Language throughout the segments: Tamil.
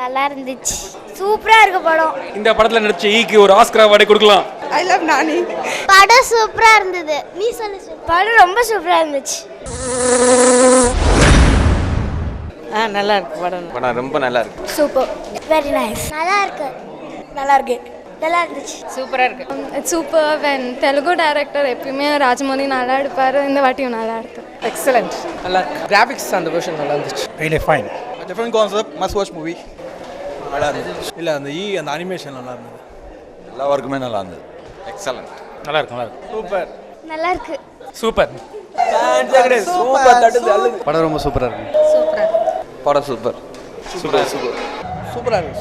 நல்லா இருந்துச்சு. சூப்பரா இருக்கு படம். இந்த படத்துல நடிச்ச ஈக்கு ஒரு ஆஸ்கர் அவார்டை கொடுக்கலாம். ஐ லவ் நானி. படம் சூப்பரா இருந்தது. நீ சொல்லு. படம் ரொம்ப சூப்பரா இருந்துச்சு. நல்லா இருக்கு படம் ரொம்ப நல்லா இருக்கு. சூப்பர். Very nice. நல்லா இருக்கு. நல்லா இருக்கு. நல்லா இருந்துச்சு. சூப்பராக இருக்கு. It's super. When Telugu director எப்பயுமே ராஜமௌலி நல்லா எடுப்பார். இந்த வாட்டியும் நல்லா இருக்கு. எக்ஸலண்ட். நல்லா இருக்கு. கிராஃபிக்ஸ் அந்த வெர்ஷன் நல்லா இருந்துச்சு. Really fine. Different concept, must watch movie. நல்லா இருந்துச்சு. இல்ல அந்த அனிமேஷன் நல்லா இருந்தது. எல்லா ஒர்க்குமே நல்லா இருந்தது. எக்ஸலண்ட். நல்லா இருக்கு. நல்லா இருக்கு. சூப்பர். நல்லா இருக்கு. சூப்பர். சூப்பர் தட்டுது அழுது. படம் ரொம்ப சூப்பரா இருக்கு. சூப்பராக படம் சூப்பர். சூப்பரா இருக்கு. சூப்பரா இருக்கு.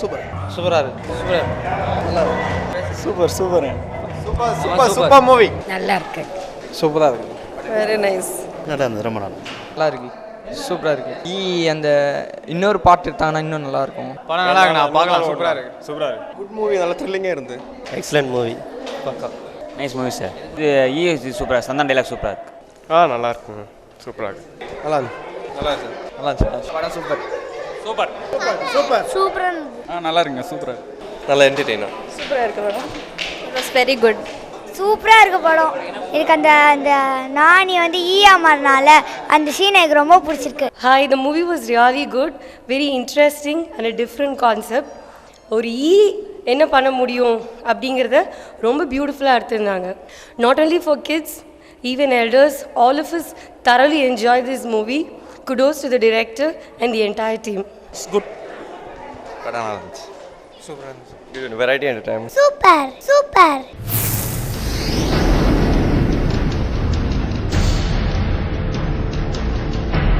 Super movie. நல்லா இருக்கு. சூப்பரா இருக்கு. Very nice. நல்லா இருந்தது ரொம்ப நல்லா. நல்லா இருக்கு. சூப்பரா இருக்கு. அந்த இன்னொரு பாட்டு எடுத்தாங்கன்னா இன்னும் நல்லா இருக்கும். படம் நல்லா இருக்கு. நான் பார்க்கலாம். சூப்பரா இருக்கு. சூப்பரா இருக்கு. குட் மூவி, நல்ல த்ரில்லிங்கா இருந்து. Excellent movie. பக்கா. Nice movie sir. இது சூப்பராக சந்தன் டைலாக் சூப்பராக இருக்கு. நல்லா இருக்கு. சூப்பரா இருக்கு. நல்லா இருக்கு. படம் சூப்பர். சூப்பரா இருந்தது. நல்லா இருக்குங்க. சூப்பரா இருக்கு. நல்ல என்டர்டெய்னர். சூப்பரா இருக்கு படம். It was very good. சூப்பரா இருக்கு படம். எனக்கு அந்த நானி ஈயா மாறினால அந்த சீன் எனக்கு ரொம்ப பிடிச்சிருக்கு. Hi, the movie was really good, very interesting and a different concept. ஒரு என்ன பண்ண முடியும் அப்படிங்கிறத ரொம்ப பியூட்டிஃபுல்லாக எடுத்திருந்தாங்க. Not only for kids, even elders, all of us thoroughly enjoyed this movie. Kudos to the director and the entire team. It's good. படம் நல்லா இருந்துச்சு. சூப்பரா இருந்துச்சு. Variety entertainment. சூப்பர்.